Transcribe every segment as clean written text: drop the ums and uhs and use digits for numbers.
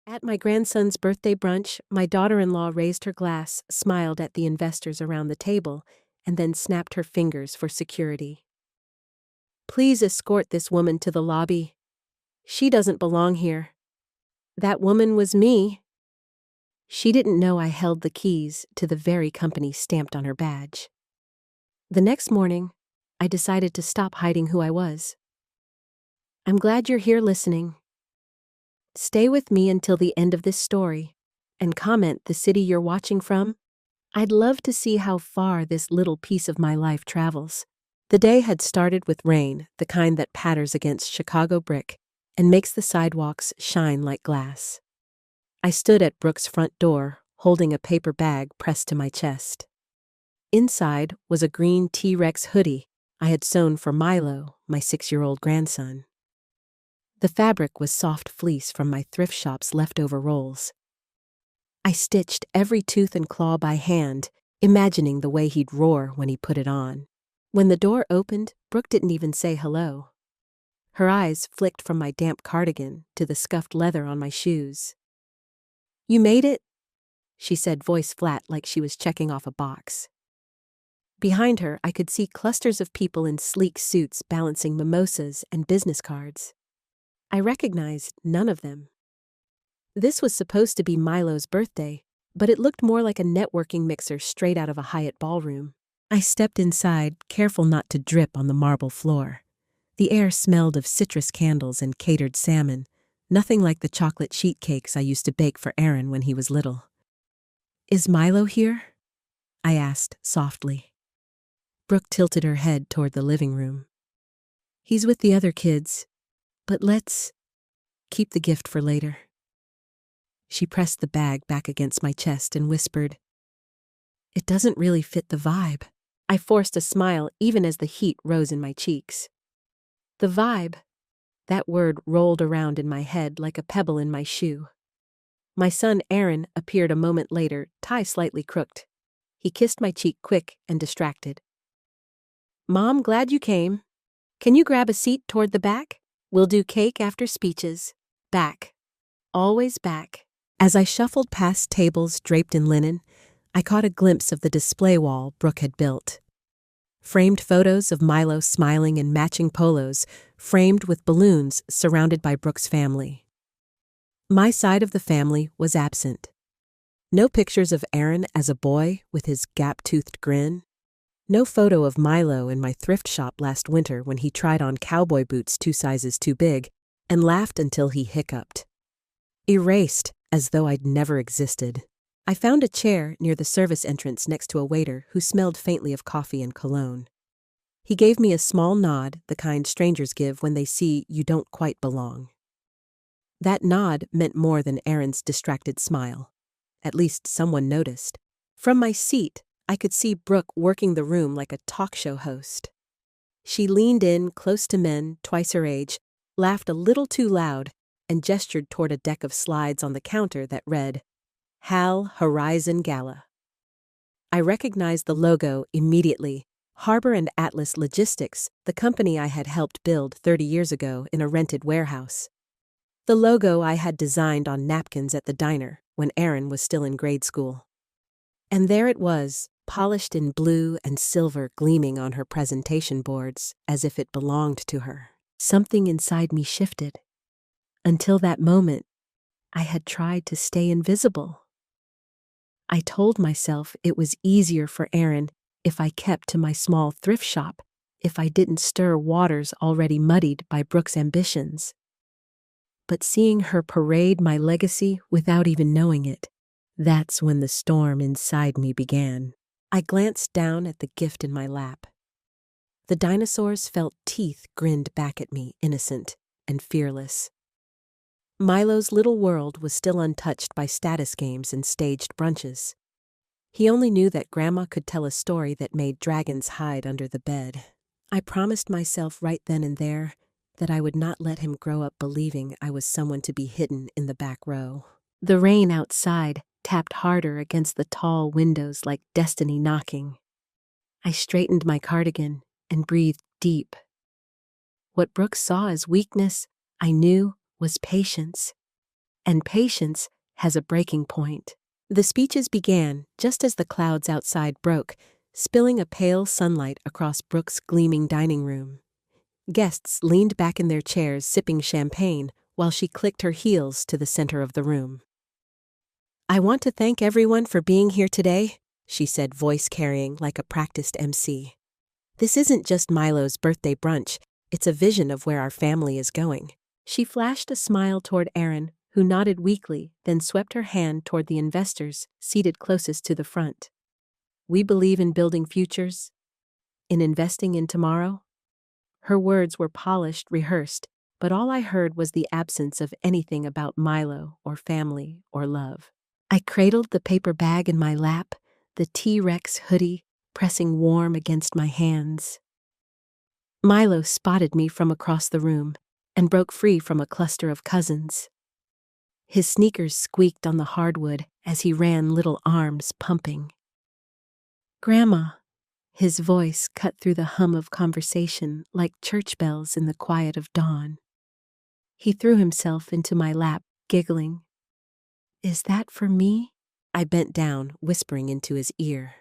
At my grandson's birthday brunch, my daughter-in-law raised her glass, smiled at the investors around the table, and then snapped her fingers for security. "Please escort this woman to the lobby. She doesn't belong here." That woman was me. She didn't know I held the keys to the very company stamped on her badge. The next morning, I decided to stop hiding who I was. I'm glad you're here listening. Stay with me until the end of this story, and comment the city you're watching from. I'd love to see how far this little piece of my life travels. The day had started with rain, the kind that patters against Chicago brick and makes the sidewalks shine like glass. I stood at Brooke's front door, holding a paper bag pressed to my chest. Inside was a green T-Rex hoodie I had sewn for Milo, my 6-year-old grandson. The fabric was soft fleece from my thrift shop's leftover rolls. I stitched every tooth and claw by hand, imagining the way he'd roar when he put it on. When the door opened, Brooke didn't even say hello. Her eyes flicked from my damp cardigan to the scuffed leather on my shoes. "You made it?" she said, voice flat like she was checking off a box. Behind her, I could see clusters of people in sleek suits balancing mimosas and business cards. I recognized none of them. This was supposed to be Milo's birthday, but it looked more like a networking mixer straight out of a Hyatt ballroom. I stepped inside, careful not to drip on the marble floor. The air smelled of citrus candles and catered salmon, nothing like the chocolate sheet cakes I used to bake for Aaron when he was little. "Is Milo here?" I asked softly. Brooke tilted her head toward the living room. "He's with the other kids, but let's keep the gift for later." She pressed the bag back against my chest and whispered, "It doesn't really fit the vibe." I forced a smile even as the heat rose in my cheeks. The vibe, that word rolled around in my head like a pebble in my shoe. My son Aaron appeared a moment later, tie slightly crooked. He kissed my cheek quick and distracted. "Mom, glad you came. Can you grab a seat toward the back? We'll do cake after speeches." Back. Always back. As I shuffled past tables draped in linen, I caught a glimpse of the display wall Brooke had built. Framed photos of Milo smiling in matching polos, framed with balloons surrounded by Brooke's family. My side of the family was absent. No pictures of Aaron as a boy with his gap-toothed grin. No photo of Milo in my thrift shop last winter when he tried on cowboy boots 2 sizes too big and laughed until he hiccuped. Erased as though I'd never existed. I found a chair near the service entrance next to a waiter who smelled faintly of coffee and cologne. He gave me a small nod, the kind strangers give when they see you don't quite belong. That nod meant more than Aaron's distracted smile. At least someone noticed. From my seat, I could see Brooke working the room like a talk show host. She leaned in close to men twice her age, laughed a little too loud, and gestured toward a deck of slides on the counter that read, "Hal Horizon Gala." I recognized the logo immediately. Harbor and Atlas Logistics, the company I had helped build 30 years ago in a rented warehouse. The logo I had designed on napkins at the diner when Aaron was still in grade school. And there it was, polished in blue and silver gleaming on her presentation boards as if it belonged to her. Something inside me shifted. Until that moment, I had tried to stay invisible. I told myself it was easier for Aaron if I kept to my small thrift shop, if I didn't stir waters already muddied by Brooke's ambitions. But seeing her parade my legacy without even knowing it, that's when the storm inside me began. I glanced down at the gift in my lap. The dinosaur's felt teeth grinned back at me, innocent and fearless. Milo's little world was still untouched by status games and staged brunches. He only knew that Grandma could tell a story that made dragons hide under the bed. I promised myself right then and there that I would not let him grow up believing I was someone to be hidden in the back row. The rain outside tapped harder against the tall windows like destiny knocking. I straightened my cardigan and breathed deep. What Brooke saw as weakness, I knew, was patience. and patience has a breaking point. The speeches began just as the clouds outside broke, spilling a pale sunlight across Brooke's gleaming dining room. Guests leaned back in their chairs sipping champagne while she clicked her heels to the center of the room. "I want to thank everyone for being here today," she said, voice carrying like a practiced MC. "This isn't just Milo's birthday brunch, it's a vision of where our family is going." She flashed a smile toward Aaron, who nodded weakly, then swept her hand toward the investors seated closest to the front. "We believe in building futures, in investing in tomorrow." Her words were polished, rehearsed, but all I heard was the absence of anything about Milo or family or love. I cradled the paper bag in my lap, the T-Rex hoodie pressing warm against my hands. Milo spotted me from across the room and broke free from a cluster of cousins. His sneakers squeaked on the hardwood as he ran, little arms pumping. "Grandma," his voice cut through the hum of conversation like church bells in the quiet of dawn. He threw himself into my lap, giggling. "Is that for me?" I bent down, whispering into his ear.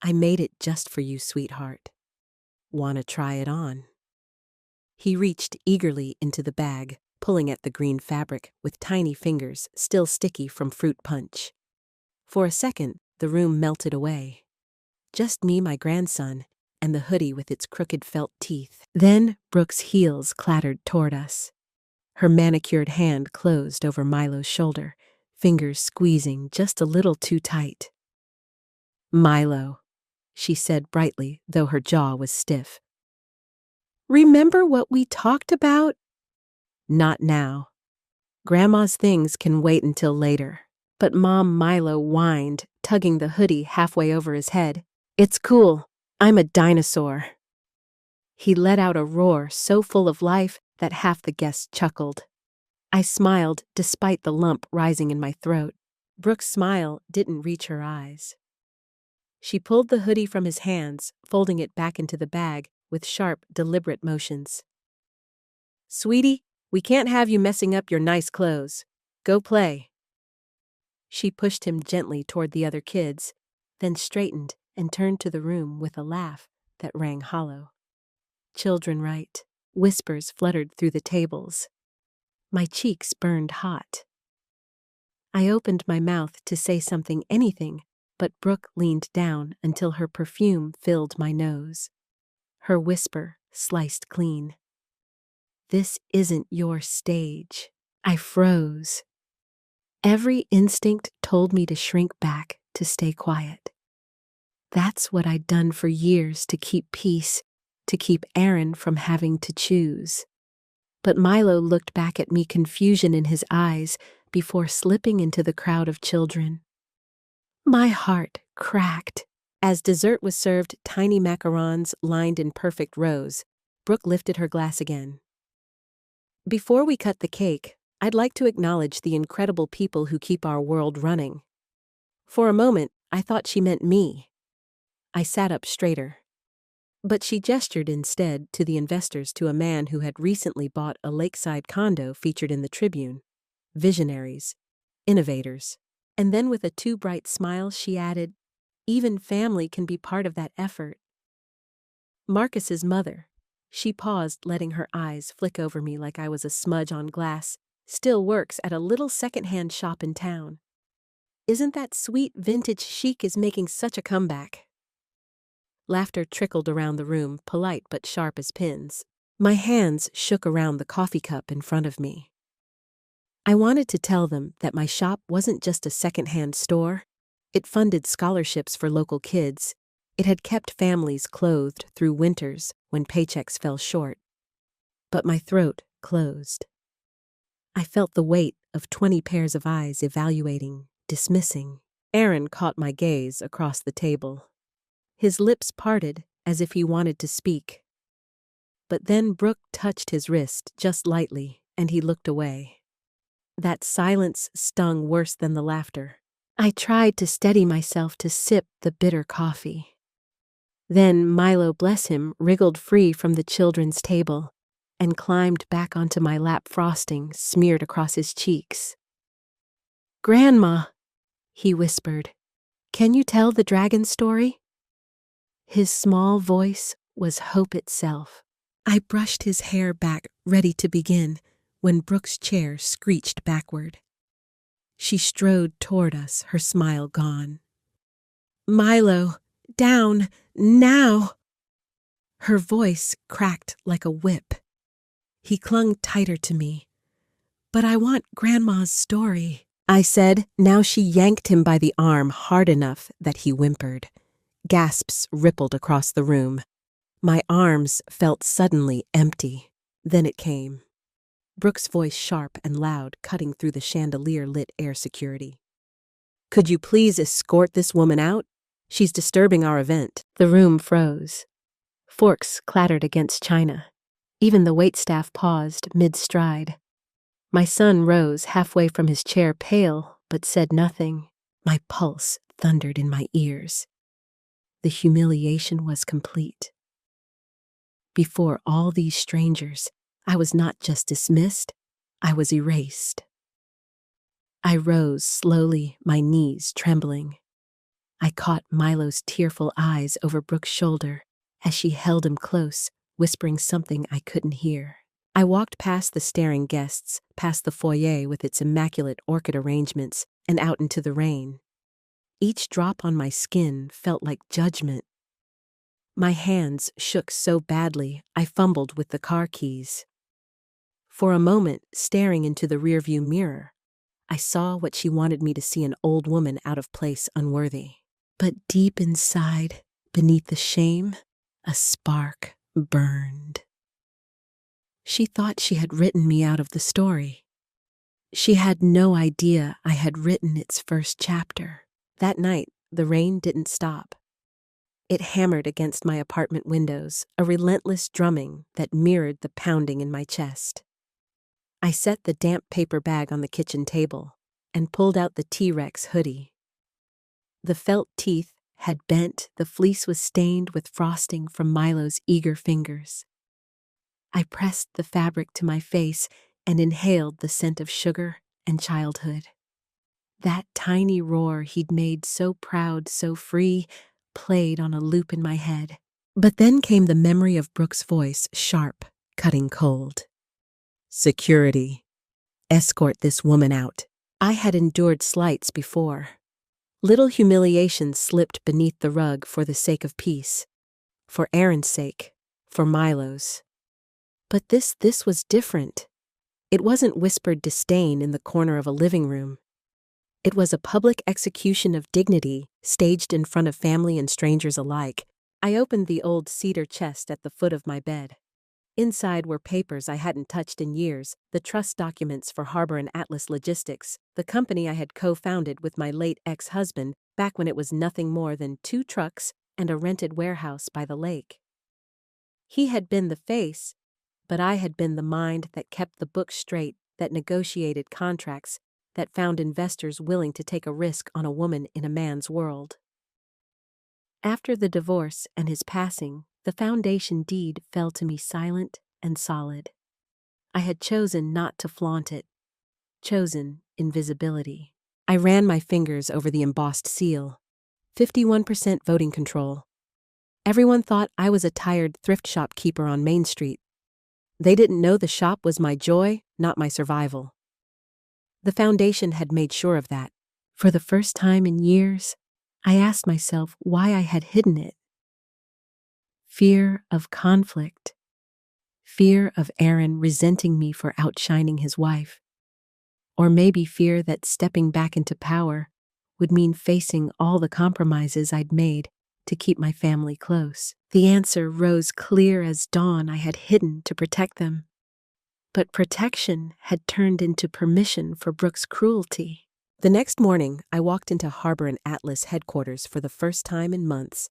"I made it just for you, sweetheart. Wanna try it on?" He reached eagerly into the bag, pulling at the green fabric with tiny fingers still sticky from fruit punch. For a second, the room melted away. Just me, my grandson, and the hoodie with its crooked felt teeth. Then Brooke's heels clattered toward us. Her manicured hand closed over Milo's shoulder, fingers squeezing just a little too tight. "Milo," she said brightly, though her jaw was stiff. "Remember what we talked about?" "Not now. Grandma's things can wait until later." But Mom, Milo whined, tugging the hoodie halfway over his head. "It's cool. I'm a dinosaur." He let out a roar so full of life that half the guests chuckled. I smiled despite the lump rising in my throat. Brooke's smile didn't reach her eyes. She pulled the hoodie from his hands, folding it back into the bag with sharp, deliberate motions. "Sweetie, we can't have you messing up your nice clothes. Go play." She pushed him gently toward the other kids, then straightened and turned to the room with a laugh that rang hollow. "Children right." Whispers fluttered through the tables. My cheeks burned hot. I opened my mouth to say anything, but Brooke leaned down until her perfume filled my nose. Her whisper sliced clean. "This isn't your stage." I froze. Every instinct told me to shrink back, to stay quiet. That's what I'd done for years to keep peace, to keep Aaron from having to choose. But Milo looked back at me, confusion in his eyes, before slipping into the crowd of children. My heart cracked. As dessert was served, tiny macarons lined in perfect rows, Brooke lifted her glass again. "Before we cut the cake, I'd like to acknowledge the incredible people who keep our world running." For a moment, I thought she meant me. I sat up straighter. But she gestured instead to the investors, to a man who had recently bought a lakeside condo featured in the Tribune. Visionaries. Innovators. And then with a too bright smile she added, "Even family can be part of that effort." Marcus's mother. She paused, letting her eyes flick over me like I was a smudge on glass, still works at a little second-hand shop in town. "Isn't that sweet vintage chic is making such a comeback?" Laughter trickled around the room, polite but sharp as pins. My hands shook around the coffee cup in front of me. I wanted to tell them that my shop wasn't just a second-hand store. It funded scholarships for local kids. It had kept families clothed through winters when paychecks fell short. But my throat closed. I felt the weight of 20 pairs of eyes evaluating, dismissing. Aaron caught my gaze across the table. His lips parted as if he wanted to speak. But then Brooke touched his wrist just lightly, and he looked away. That silence stung worse than the laughter. I tried to steady myself to sip the bitter coffee. Then Milo, bless him, wriggled free from the children's table, and climbed back onto my lap, frosting smeared across his cheeks. "Grandma," he whispered, "can you tell the dragon story?" His small voice was hope itself. I brushed his hair back, ready to begin, when Brooke's chair screeched backward. She strode toward us, her smile gone. "Milo, down, now!" Her voice cracked like a whip. He clung tighter to me. "But I want Grandma's story," I said. Now she yanked him by the arm hard enough that he whimpered. Gasps rippled across the room. My arms felt suddenly empty. Then it came. Brooke's voice sharp and loud, cutting through the chandelier-lit air security. "Could you please escort this woman out? She's disturbing our event." The room froze. Forks clattered against china. Even the waitstaff paused mid-stride. My son rose halfway from his chair, pale, but said nothing. My pulse thundered in my ears. The humiliation was complete. Before all these strangers, I was not just dismissed, I was erased. I rose slowly, my knees trembling. I caught Milo's tearful eyes over Brooke's shoulder as she held him close, whispering something I couldn't hear. I walked past the staring guests, past the foyer with its immaculate orchid arrangements, and out into the rain. Each drop on my skin felt like judgment. My hands shook so badly, I fumbled with the car keys. For a moment, staring into the rearview mirror, I saw what she wanted me to see: an old woman out of place, unworthy. But deep inside, beneath the shame, a spark burned. She thought she had written me out of the story. She had no idea I had written its first chapter. That night, the rain didn't stop. It hammered against my apartment windows, a relentless drumming that mirrored the pounding in my chest. I set the damp paper bag on the kitchen table and pulled out the T-Rex hoodie. The felt teeth had bent, the fleece was stained with frosting from Milo's eager fingers. I pressed the fabric to my face and inhaled the scent of sugar and childhood. That tiny roar he'd made so proud, so free, played on a loop in my head. But then came the memory of Brooke's voice, sharp, cutting cold. "Security. Escort this woman out." I had endured slights before. Little humiliations slipped beneath the rug for the sake of peace. For Aaron's sake. For Milo's. But this was different. It wasn't whispered disdain in the corner of a living room. It was a public execution of dignity, staged in front of family and strangers alike. I opened the old cedar chest at the foot of my bed. Inside were papers I hadn't touched in years, the trust documents for Harbor and Atlas Logistics, the company I had co-founded with my late ex-husband back when it was nothing more than 2 trucks and a rented warehouse by the lake. He had been the face, but I had been the mind that kept the books straight, that negotiated contracts, that found investors willing to take a risk on a woman in a man's world. After the divorce and his passing, the foundation deed fell to me silent and solid. I had chosen not to flaunt it, chosen invisibility. I ran my fingers over the embossed seal. 51% voting control. Everyone thought I was a tired thrift shop keeper on Main Street. They didn't know the shop was my joy, not my survival. The foundation had made sure of that. For the first time in years, I asked myself why I had hidden it. Fear of conflict. Fear of Aaron resenting me for outshining his wife. Or maybe fear that stepping back into power would mean facing all the compromises I'd made to keep my family close. The answer rose clear as dawn. I had hidden to protect them. But protection had turned into permission for Brooke's cruelty. The next morning, I walked into Harbor and Atlas headquarters for the first time in months.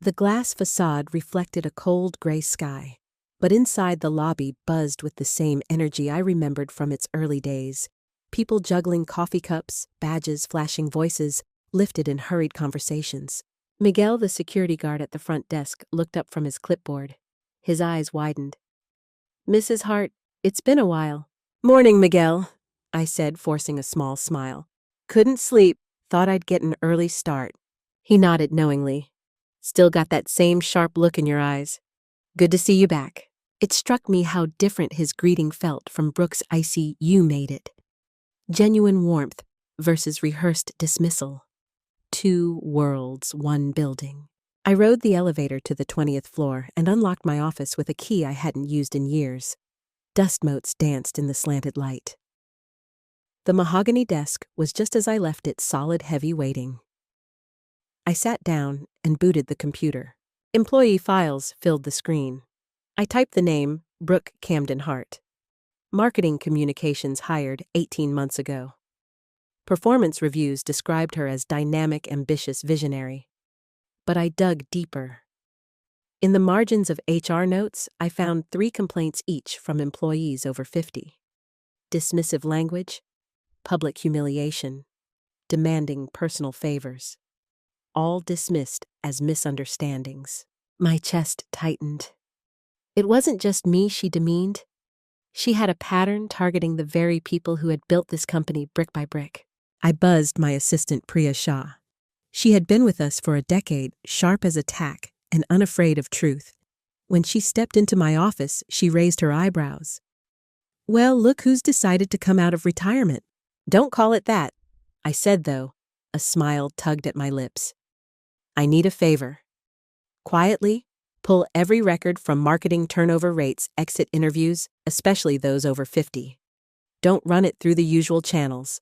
The glass facade reflected a cold gray sky, but inside the lobby buzzed with the same energy I remembered from its early days. People juggling coffee cups, badges, flashing voices, lifted in hurried conversations. Miguel, the security guard at the front desk, looked up from his clipboard. His eyes widened. Mrs. Hart, it's been a while. Morning, Miguel, I said, forcing a small smile. Couldn't sleep, thought I'd get an early start. He nodded knowingly. Still got that same sharp look in your eyes. Good to see you back. It struck me how different his greeting felt from Brooke's icy, "You made it." Genuine warmth versus rehearsed dismissal. Two worlds, one building. I rode the elevator to the 20th floor and unlocked my office with a key I hadn't used in years. Dust motes danced in the slanted light. The mahogany desk was just as I left it, solid, heavy waiting. I sat down and booted the computer. Employee files filled the screen. I typed the name, Brooke Camden Hart. Marketing communications hired 18 months ago. Performance reviews described her as dynamic, ambitious, visionary. But I dug deeper. In the margins of HR notes, I found 3 complaints each from employees over 50. Dismissive language, public humiliation, demanding personal favors. All dismissed as misunderstandings. My chest tightened. It wasn't just me she demeaned. She had a pattern targeting the very people who had built this company brick by brick. I buzzed my assistant Priya Shah. She had been with us for a decade, sharp as a tack and unafraid of truth. When she stepped into my office, she raised her eyebrows. Well, look who's decided to come out of retirement. Don't call it that, I said, though. A smile tugged at my lips. I need a favor. Quietly, pull every record from marketing turnover rates, exit interviews, especially those over 50. Don't run it through the usual channels.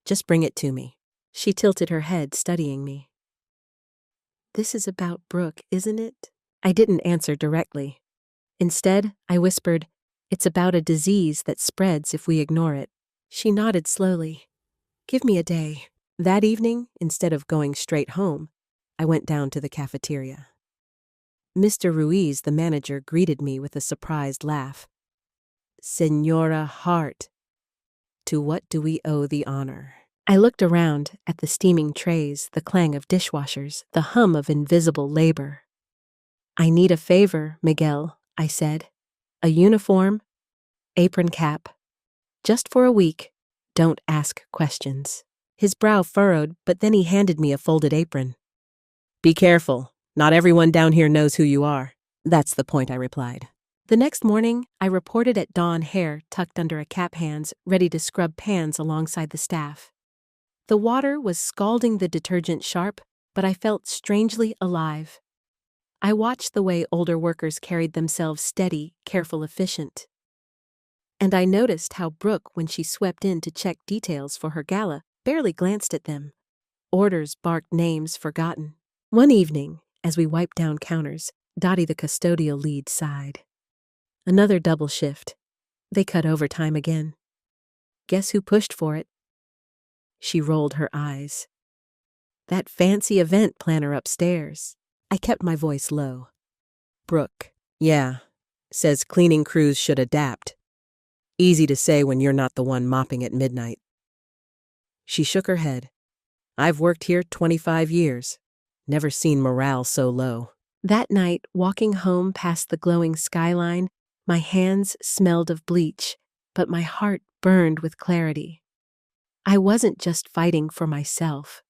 Just bring it to me. She tilted her head, studying me. This is about Brooke, isn't it? I didn't answer directly. Instead, I whispered, it's about a disease that spreads if we ignore it. She nodded slowly. Give me a day. That evening, instead of going straight home, I went down to the cafeteria. Mr. Ruiz, the manager, greeted me with a surprised laugh. Senora Hart, to what do we owe the honor? I looked around at the steaming trays, the clang of dishwashers, the hum of invisible labor. I need a favor, Miguel, I said. A uniform, apron cap. Just for a week. Don't ask questions. His brow furrowed, but then he handed me a folded apron. Be careful. Not everyone down here knows who you are. That's the point, I replied. The next morning, I reported at dawn, hair tucked under a cap, hands ready to scrub pans alongside the staff. The water was scalding the detergent sharp, but I felt strangely alive. I watched the way older workers carried themselves, steady, careful, efficient. And I noticed how Brooke, when she swept in to check details for her gala, barely glanced at them. Orders barked, names forgotten. One evening, as we wiped down counters, Dottie, the custodial lead, sighed. Another double shift. They cut overtime again. Guess who pushed for it? She rolled her eyes. That fancy event planner upstairs. I kept my voice low. Brooke, yeah, says cleaning crews should adapt. Easy to say when you're not the one mopping at midnight. She shook her head. I've worked here 25 years. Never seen morale so low. That night, walking home past the glowing skyline, my hands smelled of bleach, but my heart burned with clarity. I wasn't just fighting for myself.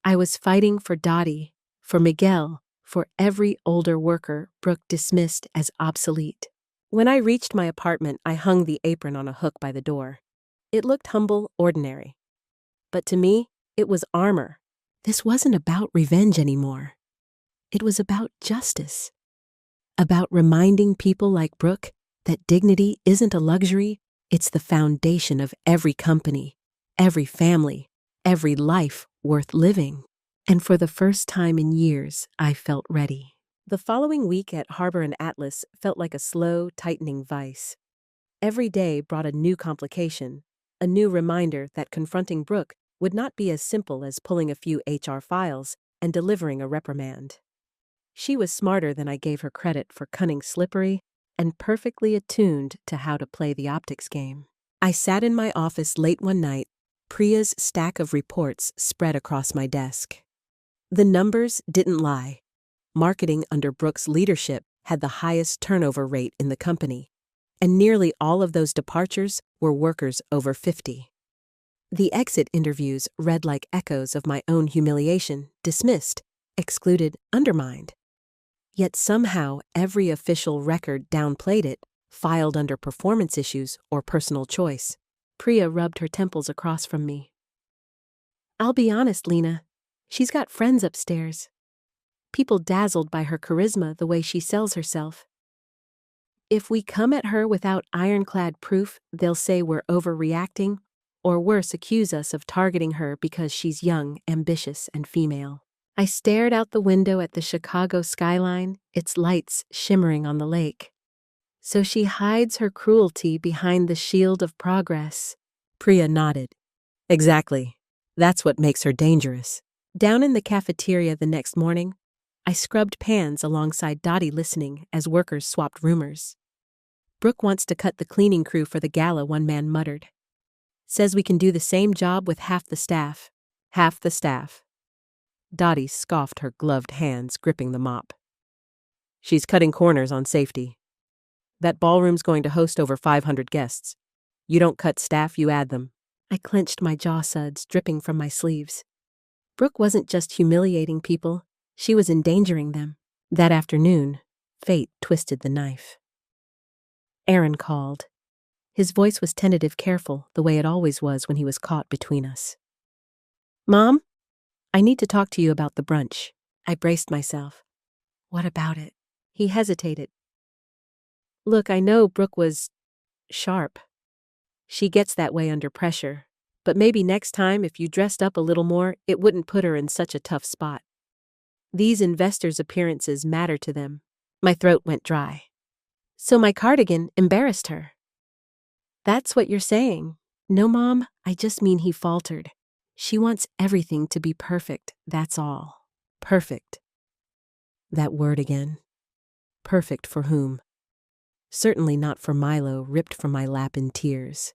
I was fighting for Dottie, for Miguel, for every older worker Brooke dismissed as obsolete. When I reached my apartment, I hung the apron on a hook by the door. It looked humble, ordinary. But to me, it was armor. This wasn't about revenge anymore. It was about justice. About reminding people like Brooke that dignity isn't a luxury, it's the foundation of every company, every family, every life worth living. And for the first time in years, I felt ready. The following week at Harbor and Atlas felt like a slow, tightening vice. Every day brought a new complication, a new reminder that confronting Brooke would not be as simple as pulling a few HR files and delivering a reprimand. She was smarter than I gave her credit for, cunning, slippery, and perfectly attuned to how to play the optics game. I sat in my office late one night, Priya's stack of reports spread across my desk. The numbers didn't lie. Marketing under Brooke's leadership had the highest turnover rate in the company. and nearly all of those departures were workers over 50. The exit interviews read like echoes of my own humiliation, dismissed, excluded, undermined. Yet somehow every official record downplayed it, filed under performance issues or personal choice. Priya rubbed her temples across from me. I'll be honest, Lena. She's got friends upstairs. People dazzled by her charisma, the way she sells herself. If we come at her without ironclad proof, they'll say we're overreacting, or worse, accuse us of targeting her because she's young, ambitious, and female. I stared out the window at the Chicago skyline, its lights shimmering on the lake. So she hides her cruelty behind the shield of progress. Priya nodded. Exactly. That's what makes her dangerous. Down in the cafeteria the next morning, I scrubbed pans alongside Dottie, listening as workers swapped rumors. Brooke wants to cut the cleaning crew for the gala, one man muttered. Says we can do the same job with half the staff. Half the staff. Dottie scoffed, her gloved hands gripping the mop. She's cutting corners on safety. That ballroom's going to host over 500 guests. You don't cut staff, you add them. I clenched my jaw suds dripping from my sleeves. Brooke wasn't just humiliating people, she was endangering them. That afternoon, fate twisted the knife. Aaron called. His voice was tentative, careful, the way it always was when he was caught between us. Mom? I need to talk to you about the brunch. I braced myself. What about it? He hesitated. Look, I know Brooke was sharp. She gets that way under pressure. But maybe next time, if you dressed up a little more, it wouldn't put her in such a tough spot. These investors' appearances matter to them. My throat went dry. So my cardigan embarrassed her. That's what you're saying. No, Mom, I just mean he faltered. She wants everything to be perfect, that's all. Perfect. That word again. Perfect for whom? Certainly not for Milo, ripped from my lap in tears.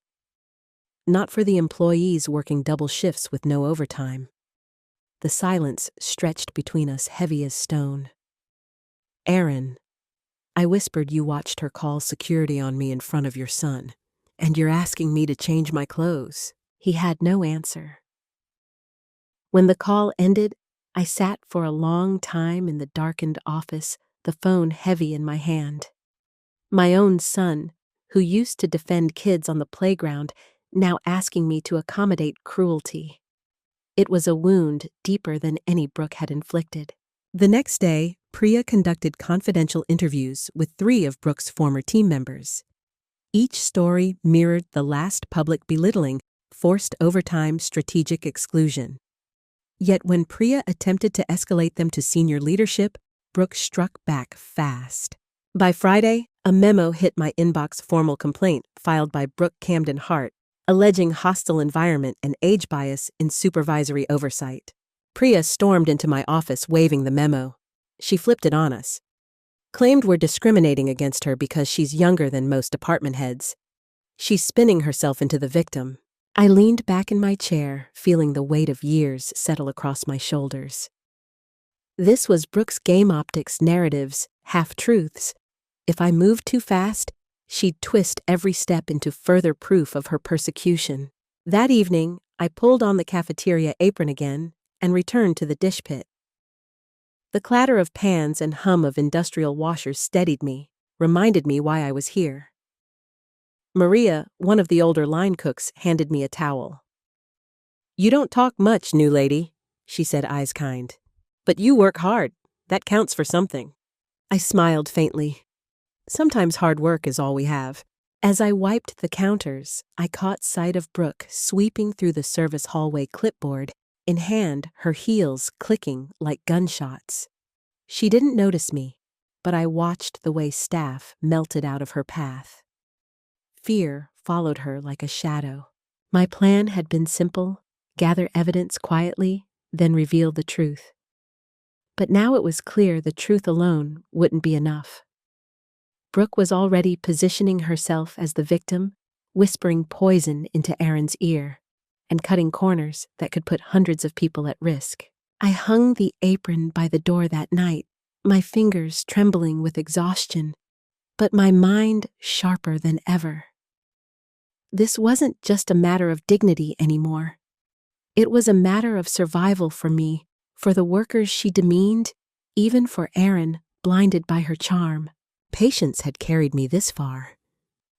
Not for the employees working double shifts with no overtime. The silence stretched between us, heavy as stone. Aaron, I whispered, you watched her call security on me in front of your son, and you're asking me to change my clothes. He had no answer. When the call ended, I sat for a long time in the darkened office, the phone heavy in my hand. My own son, who used to defend kids on the playground, now asking me to accommodate cruelty. It was a wound deeper than any Brooke had inflicted. The next day, Priya conducted confidential interviews with 3 of Brooke's former team members. Each story mirrored the last public belittling, forced overtime, strategic exclusion. Yet when Priya attempted to escalate them to senior leadership, Brooke struck back fast. By Friday, a memo hit my inbox, formal complaint filed by Brooke Camden Hart, alleging hostile environment and age bias in supervisory oversight. Priya stormed into my office waving the memo. She flipped it on us. Claimed we're discriminating against her because she's younger than most department heads. She's spinning herself into the victim. I leaned back in my chair, feeling the weight of years settle across my shoulders. This was Brooke's game optics, narratives, half-truths. If I moved too fast, she'd twist every step into further proof of her persecution. That evening, I pulled on the cafeteria apron again and returned to the dish pit. The clatter of pans and hum of industrial washers steadied me, reminded me why I was here. Maria, one of the older line cooks, handed me a towel. You don't talk much, new lady, she said, eyes kind. But you work hard. That counts for something. I smiled faintly. Sometimes hard work is all we have. As I wiped the counters, I caught sight of Brooke sweeping through the service hallway, clipboard in hand, her heels clicking like gunshots. She didn't notice me, but I watched the way staff melted out of her path. Fear followed her like a shadow. My plan had been simple: gather evidence quietly, then reveal the truth. But now it was clear the truth alone wouldn't be enough. Brooke was already positioning herself as the victim, whispering poison into Aaron's ear, and cutting corners that could put hundreds of people at risk. I hung the apron by the door that night, my fingers trembling with exhaustion, but my mind sharper than ever. This wasn't just a matter of dignity anymore. It was a matter of survival for me, for the workers she demeaned, even for Erin, blinded by her charm. Patience had carried me this far.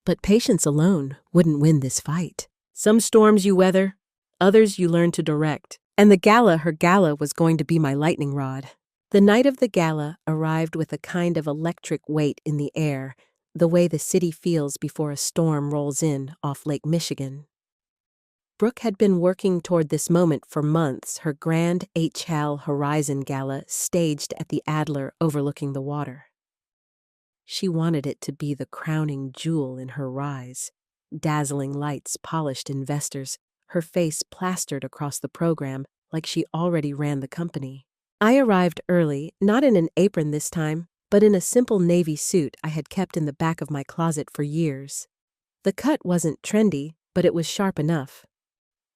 But patience alone wouldn't win this fight. Some storms you weather, others you learn to direct. And her gala was going to be my lightning rod. The night of the gala arrived with a kind of electric weight in the air, the way the city feels before a storm rolls in off Lake Michigan. Brooke had been working toward this moment for months, her grand H-Hal Horizon Gala staged at the Adler overlooking the water. She wanted it to be the crowning jewel in her rise. Dazzling lights, polished investors, her face plastered across the program like she already ran the company. I arrived early, not in an apron this time, but in a simple navy suit I had kept in the back of my closet for years. The cut wasn't trendy, but it was sharp enough.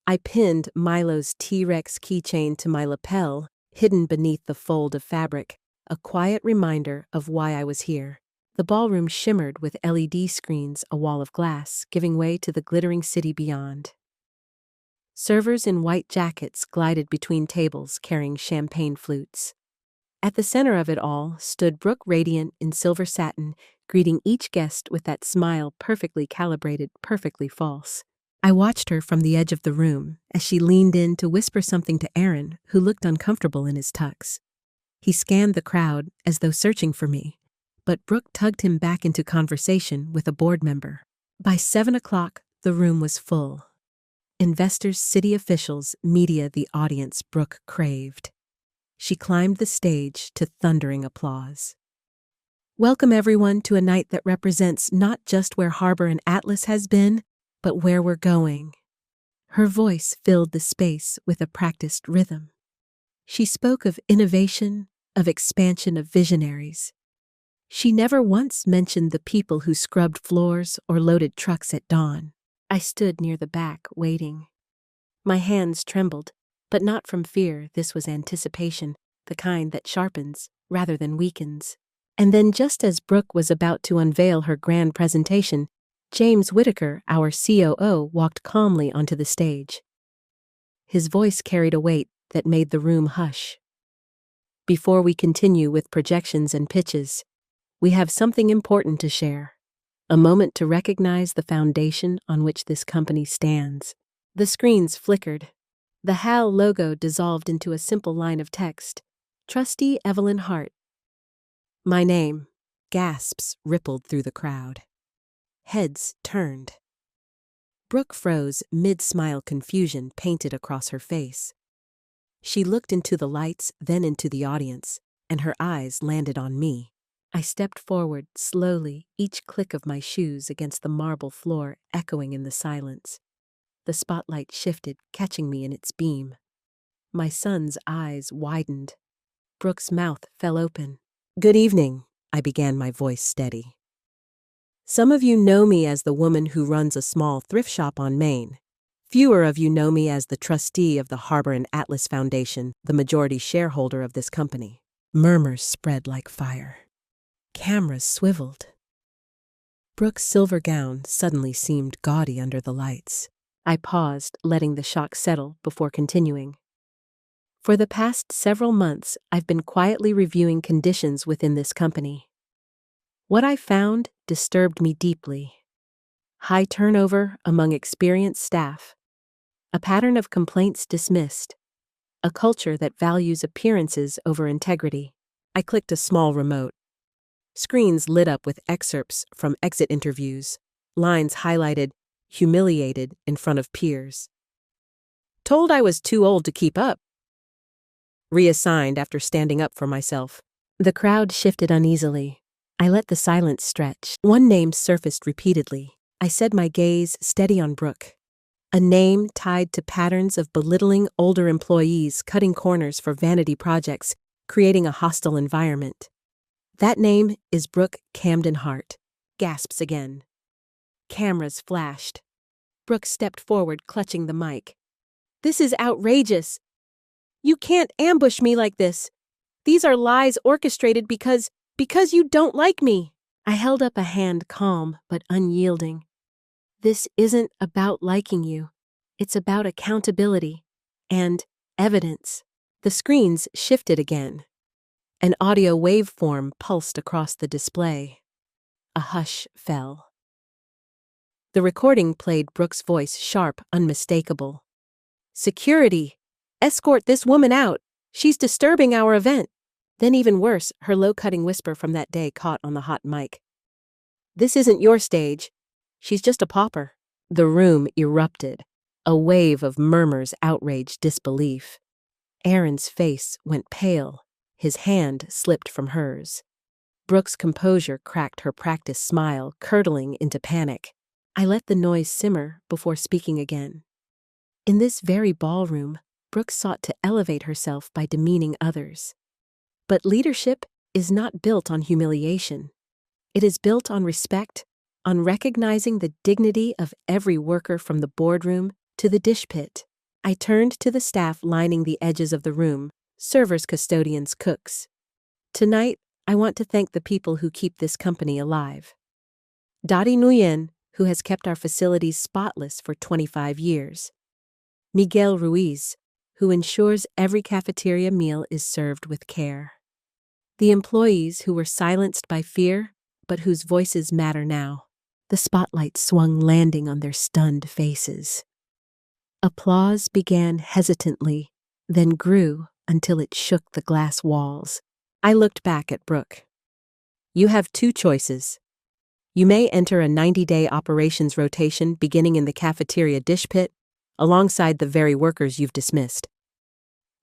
I pinned Milo's T-Rex keychain to my lapel, hidden beneath the fold of fabric, a quiet reminder of why I was here. The ballroom shimmered with LED screens, a wall of glass, giving way to the glittering city beyond. Servers in white jackets glided between tables carrying champagne flutes. At the center of it all stood Brooke, radiant in silver satin, greeting each guest with that smile perfectly calibrated, perfectly false. I watched her from the edge of the room as she leaned in to whisper something to Aaron, who looked uncomfortable in his tux. He scanned the crowd as though searching for me, but Brooke tugged him back into conversation with a board member. By 7 o'clock, the room was full. Investors, city officials, media, the audience Brooke craved. She climbed the stage to thundering applause. Welcome everyone to a night that represents not just where Harbor and Atlas has been, but where we're going. Her voice filled the space with a practiced rhythm. She spoke of innovation, of expansion, of visionaries. She never once mentioned the people who scrubbed floors or loaded trucks at dawn. I stood near the back, waiting. My hands trembled, but not from fear. This was anticipation, the kind that sharpens rather than weakens. And then just as Brooke was about to unveil her grand presentation, James Whitaker, our COO, walked calmly onto the stage. His voice carried a weight that made the room hush. Before we continue with projections and pitches, we have something important to share. A moment to recognize the foundation on which this company stands. The screens flickered. The HAL logo dissolved into a simple line of text. Trustee Evelyn Hart. My name. Gasps rippled through the crowd. Heads turned. Brooke froze, mid-smile, confusion painted across her face. She looked into the lights, then into the audience, and her eyes landed on me. I stepped forward slowly, each click of my shoes against the marble floor echoing in the silence. The spotlight shifted, catching me in its beam. My son's eyes widened. Brooke's mouth fell open. Good evening, I began, my voice steady. Some of you know me as the woman who runs a small thrift shop on Main. Fewer of you know me as the trustee of the Harbor and Atlas Foundation, the majority shareholder of this company. Murmurs spread like fire. Cameras swiveled. Brooke's silver gown suddenly seemed gaudy under the lights. I paused, letting the shock settle before continuing. For the past several months, I've been quietly reviewing conditions within this company. What I found disturbed me deeply. High turnover among experienced staff, a pattern of complaints dismissed, a culture that values appearances over integrity. I clicked a small remote. Screens lit up with excerpts from exit interviews, lines highlighted, humiliated in front of peers. Told I was too old to keep up. Reassigned after standing up for myself. The crowd shifted uneasily. I let the silence stretch. One name surfaced repeatedly. I said, my gaze steady on Brooke. A name tied to patterns of belittling older employees, cutting corners for vanity projects, creating a hostile environment. That name is Brooke Camden Hart. Gasps again. Cameras flashed. Brooke stepped forward, clutching the mic. This is outrageous. You can't ambush me like this. These are lies orchestrated because you don't like me. I held up a hand, calm but unyielding. This isn't about liking you. It's about accountability and evidence. The screens shifted again. An audio waveform pulsed across the display. A hush fell. The recording played Brooke's voice, sharp, unmistakable. "Security! Escort this woman out! She's disturbing our event!" Then even worse, her low-cutting whisper from that day caught on the hot mic. "This isn't your stage. She's just a pauper." The room erupted. A wave of murmurs outraged disbelief. Aaron's face went pale. His hand slipped from hers. Brooke's composure cracked her practiced smile, curdling into panic. I let the noise simmer before speaking again. In this very ballroom, Brooke sought to elevate herself by demeaning others. But leadership is not built on humiliation. It is built on respect, on recognizing the dignity of every worker from the boardroom to the dish pit. I turned to the staff lining the edges of the room, servers, custodians, cooks. "Tonight, I want to thank the people who keep this company alive. Dari Nguyen, who has kept our facilities spotless for 25 years. Miguel Ruiz, who ensures every cafeteria meal is served with care. The employees who were silenced by fear, but whose voices matter now." The spotlight swung, landing on their stunned faces. Applause began hesitantly, then grew until it shook the glass walls. I looked back at Brooke. "You have two choices. You may enter a 90-day operations rotation beginning in the cafeteria dish pit, alongside the very workers you've dismissed.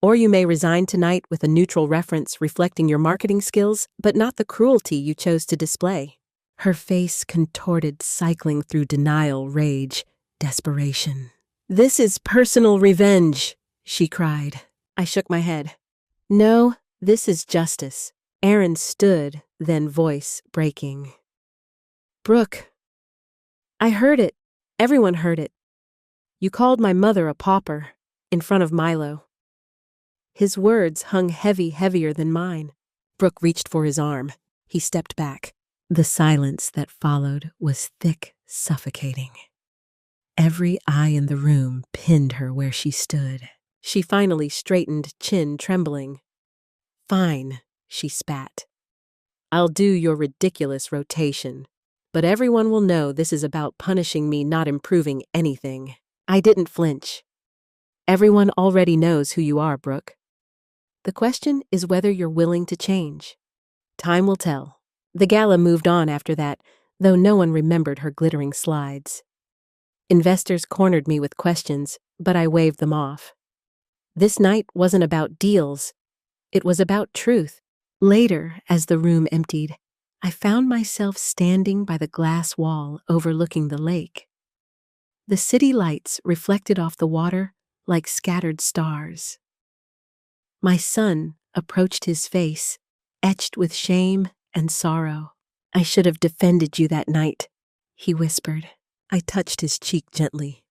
Or you may resign tonight with a neutral reference reflecting your marketing skills, but not the cruelty you chose to display." Her face contorted, cycling through denial, rage, desperation. "This is personal revenge," she cried. I shook my head. "No, this is justice." Aaron stood, then voice breaking. "Brooke, I heard it. Everyone heard it. You called my mother a pauper, in front of Milo." His words hung heavy, heavier than mine. Brooke reached for his arm. He stepped back. The silence that followed was thick, suffocating. Every eye in the room pinned her where she stood. She finally straightened, chin trembling. "Fine," she spat. "I'll do your ridiculous rotation. But everyone will know this is about punishing me, not improving anything." I didn't flinch. "Everyone already knows who you are, Brooke. The question is whether you're willing to change. Time will tell." The gala moved on after that, though no one remembered her glittering slides. Investors cornered me with questions, but I waved them off. This night wasn't about deals. It was about truth. Later, as the room emptied, I found myself standing by the glass wall overlooking the lake. The city lights reflected off the water like scattered stars. My son approached his face, etched with shame and sorrow. "I should have defended you that night," he whispered. I touched his cheek gently.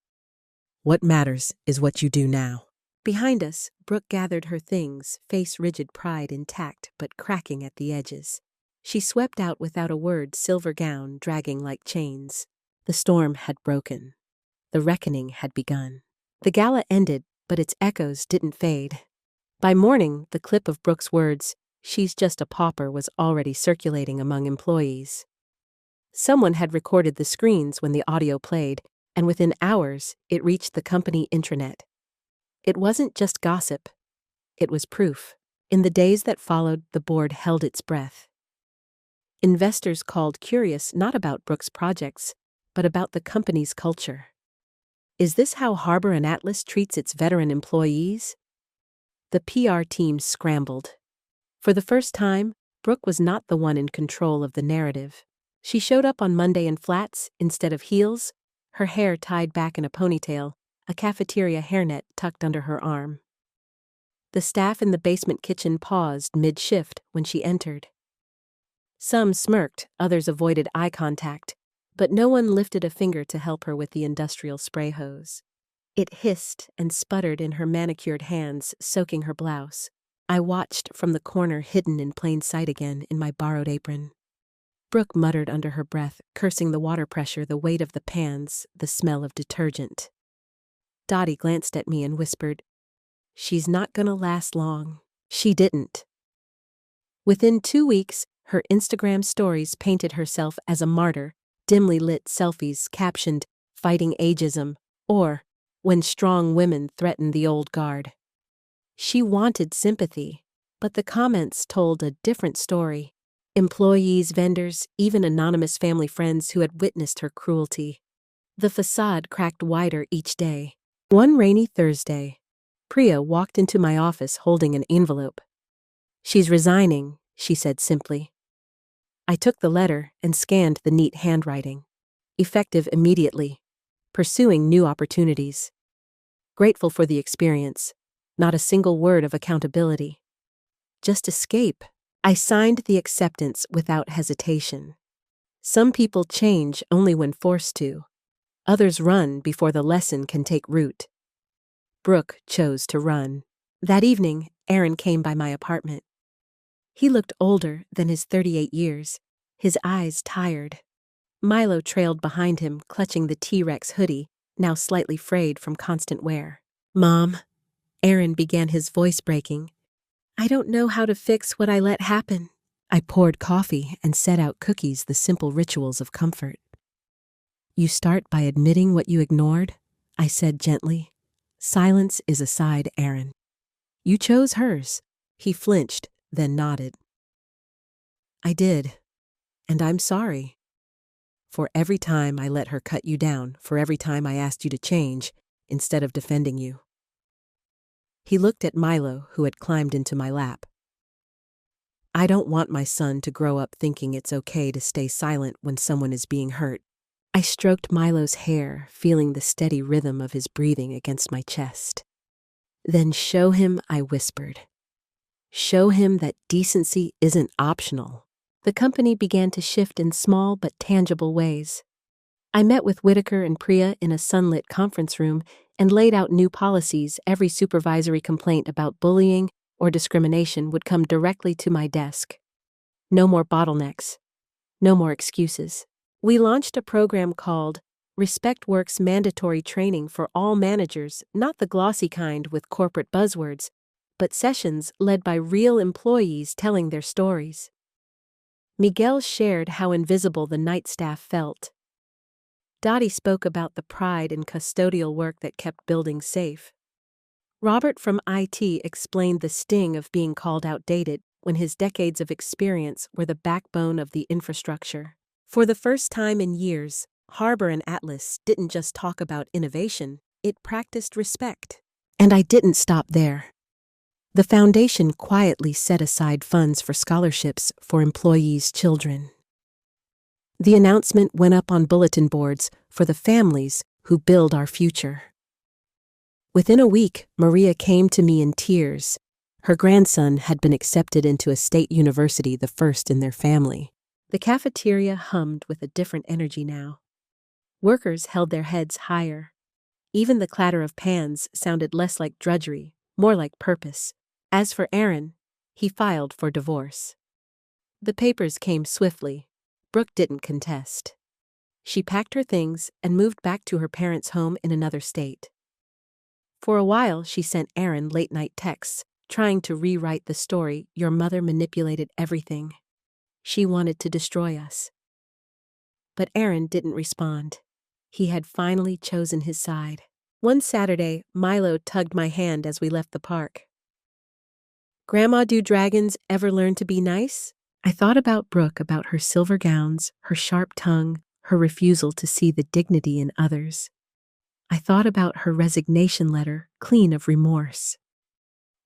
"What matters is what you do now." Behind us, Brooke gathered her things, face rigid, pride intact but cracking at the edges. She swept out without a word, silver gown dragging like chains. The storm had broken. The reckoning had begun. The gala ended, but its echoes didn't fade. By morning, the clip of Brooke's words, "She's just a pauper," was already circulating among employees. Someone had recorded the screens when the audio played, and within hours, it reached the company intranet. It wasn't just gossip. It was proof. In the days that followed, the board held its breath. Investors called, curious not about Brooke's projects, but about the company's culture. Is this how Harbor and Atlas treats its veteran employees? The PR team scrambled. For the first time, Brooke was not the one in control of the narrative. She showed up on Monday in flats instead of heels, her hair tied back in a ponytail, a cafeteria hairnet tucked under her arm. The staff in the basement kitchen paused mid-shift when she entered. Some smirked, others avoided eye contact, but no one lifted a finger to help her with the industrial spray hose. It hissed and sputtered in her manicured hands, soaking her blouse. I watched from the corner, hidden in plain sight again in my borrowed apron. Brooke muttered under her breath, cursing the water pressure, the weight of the pans, the smell of detergent. Dottie glanced at me and whispered, "She's not gonna last long." She didn't. Within 2 weeks, her Instagram stories painted herself as a martyr, dimly lit selfies captioned, "Fighting Ageism," or, "When Strong Women Threaten the Old Guard." She wanted sympathy, but the comments told a different story. Employees, vendors, even anonymous family friends who had witnessed her cruelty. The facade cracked wider each day. One rainy Thursday, Priya walked into my office holding an envelope. "She's resigning," she said simply. I took the letter and scanned the neat handwriting. Effective immediately. Pursuing new opportunities. Grateful for the experience. Not a single word of accountability. Just escape. I signed the acceptance without hesitation. Some people change only when forced to. Others run before the lesson can take root. Brooke chose to run. That evening, Aaron came by my apartment. He looked older than his 38 years, his eyes tired. Milo trailed behind him, clutching the T-Rex hoodie, now slightly frayed from constant wear. "Mom," Aaron began, his voice breaking, "I don't know how to fix what I let happen." I poured coffee and set out cookies, the simple rituals of comfort. "You start by admitting what you ignored," I said gently. "Silence is a side, Aaron. You chose hers." He flinched, then nodded. "I did, and I'm sorry. For every time I let her cut you down, for every time I asked you to change, instead of defending you." He looked at Milo, who had climbed into my lap. "I don't want my son to grow up thinking it's okay to stay silent when someone is being hurt." I stroked Milo's hair, feeling the steady rhythm of his breathing against my chest. "Then show him," I whispered. "Show him that decency isn't optional." The company began to shift in small but tangible ways. I met with Whitaker and Priya in a sunlit conference room and laid out new policies. Every supervisory complaint about bullying or discrimination would come directly to my desk. No more bottlenecks. No more excuses. We launched a program called Respect Works mandatory training for all managers, not the glossy kind with corporate buzzwords, but sessions led by real employees telling their stories. Miguel shared how invisible the night staff felt. Dottie spoke about the pride in custodial work that kept buildings safe. Robert from IT explained the sting of being called outdated when his decades of experience were the backbone of the infrastructure. For the first time in years, Harbor and Atlas didn't just talk about innovation, it practiced respect. And I didn't stop there. The foundation quietly set aside funds for scholarships for employees' children. The announcement went up on bulletin boards for the families who build our future. Within a week, Maria came to me in tears. Her grandson had been accepted into a state university, the first in their family. The cafeteria hummed with a different energy now. Workers held their heads higher. Even the clatter of pans sounded less like drudgery, more like purpose. As for Aaron, he filed for divorce. The papers came swiftly. Brooke didn't contest. She packed her things and moved back to her parents' home in another state. For a while, she sent Aaron late-night texts, trying to rewrite the story. Your mother manipulated everything. She wanted to destroy us. But Aaron didn't respond. He had finally chosen his side. One Saturday, Milo tugged my hand as we left the park. Grandma, do dragons ever learn to be nice? I thought about Brooke, about her silver gowns, her sharp tongue, her refusal to see the dignity in others. I thought about her resignation letter, clean of remorse.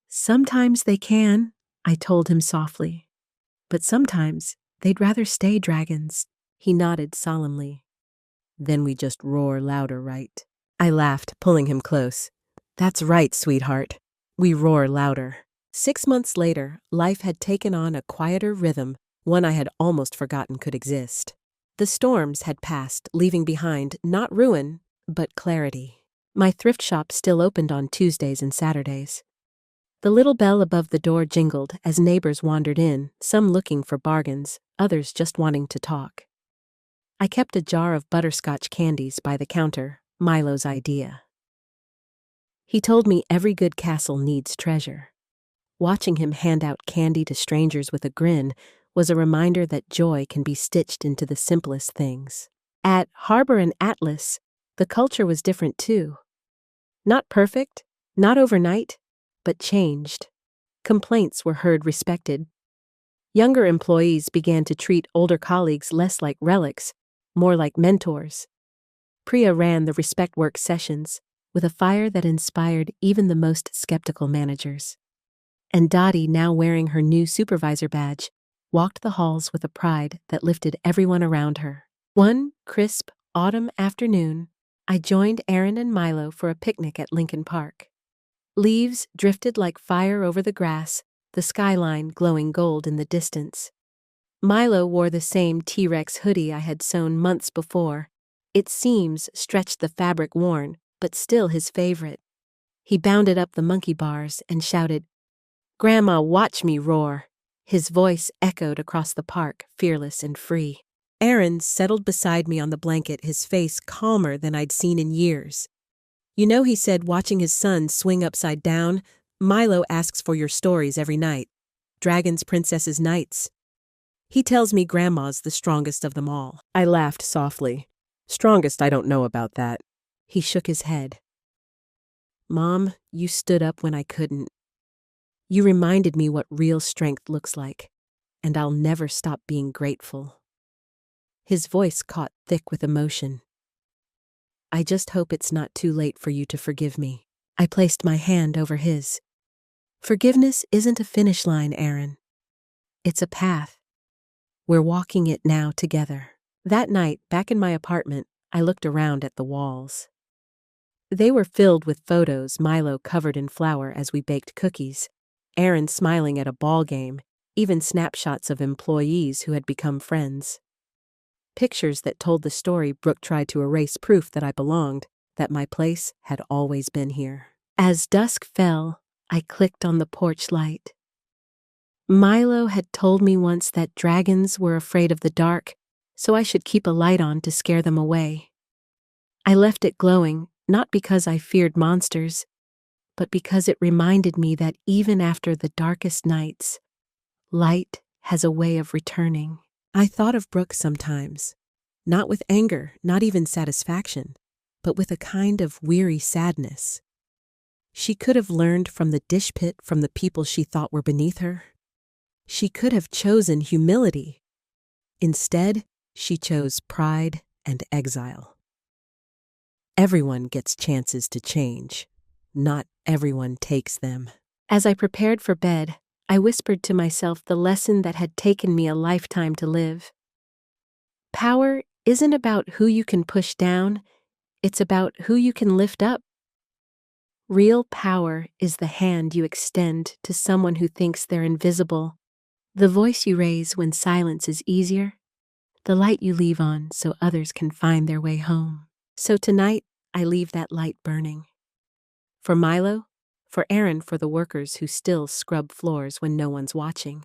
Sometimes they can, I told him softly. But sometimes they'd rather stay dragons. He nodded solemnly. Then we just roar louder, right? I laughed, pulling him close. That's right, sweetheart. We roar louder. 6 months later, life had taken on a quieter rhythm, one I had almost forgotten could exist. The storms had passed, leaving behind not ruin, but clarity. My thrift shop still opened on Tuesdays and Saturdays. The little bell above the door jingled as neighbors wandered in, some looking for bargains, others just wanting to talk. I kept a jar of butterscotch candies by the counter, Milo's idea. He told me every good castle needs treasure. Watching him hand out candy to strangers with a grin was a reminder that joy can be stitched into the simplest things. At Harbor and Atlas, the culture was different too. Not perfect, not overnight, but changed. Complaints were heard respected. Younger employees began to treat older colleagues less like relics, more like mentors. Priya ran the Respect Work sessions with a fire that inspired even the most skeptical managers. And Dottie, now wearing her new supervisor badge, walked the halls with a pride that lifted everyone around her. One crisp autumn afternoon, I joined Aaron and Milo for a picnic at Lincoln Park. Leaves drifted like fire over the grass, the skyline glowing gold in the distance. Milo wore the same T-Rex hoodie I had sewn months before. Its seams stretched the fabric worn, but still his favorite. He bounded up the monkey bars and shouted, "Grandma, watch me roar." His voice echoed across the park, fearless and free. Aaron settled beside me on the blanket, his face calmer than I'd seen in years. "You know," he said, watching his son swing upside down, "Milo asks for your stories every night. Dragons, princesses, knights. He tells me Grandma's the strongest of them all." I laughed softly. "Strongest, I don't know about that." He shook his head. "Mom, you stood up when I couldn't. You reminded me what real strength looks like, and I'll never stop being grateful." His voice caught thick with emotion. "I just hope it's not too late for you to forgive me." I placed my hand over his. "Forgiveness isn't a finish line, Aaron. It's a path. We're walking it now together." That night, back in my apartment, I looked around at the walls. They were filled with photos, Milo covered in flour as we baked cookies, Aaron smiling at a ball game, even snapshots of employees who had become friends. Pictures that told the story Brooke tried to erase, proof that I belonged, that my place had always been here. As dusk fell, I clicked on the porch light. Milo had told me once that dragons were afraid of the dark, so I should keep a light on to scare them away. I left it glowing, not because I feared monsters, but because it reminded me that even after the darkest nights, light has a way of returning. I thought of Brooke sometimes, not with anger, not even satisfaction, but with a kind of weary sadness. She could have learned from the dish pit from the people she thought were beneath her. She could have chosen humility. Instead, she chose pride and exile. Everyone gets chances to change. Not everyone takes them. As I prepared for bed, I whispered to myself the lesson that had taken me a lifetime to live. Power isn't about who you can push down, it's about who you can lift up. Real power is the hand you extend to someone who thinks they're invisible, the voice you raise when silence is easier, the light you leave on so others can find their way home. So tonight, I leave that light burning. For Milo, for Aaron, for the workers who still scrub floors when no one's watching.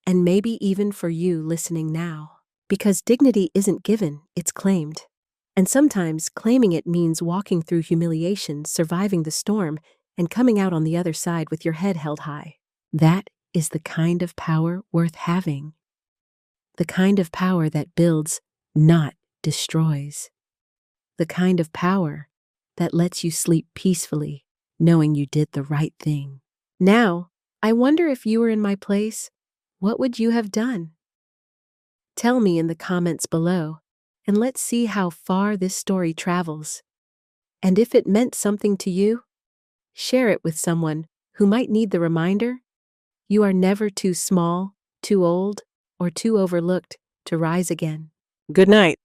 And maybe even for you listening now. Because dignity isn't given, it's claimed. And sometimes claiming it means walking through humiliation, surviving the storm, and coming out on the other side with your head held high. That is the kind of power worth having. The kind of power that builds, not destroys. The kind of power that lets you sleep peacefully, knowing you did the right thing. Now, I wonder if you were in my place, what would you have done? Tell me in the comments below, and let's see how far this story travels. And if it meant something to you, share it with someone who might need the reminder you are never too small, too old, or too overlooked to rise again. Good night.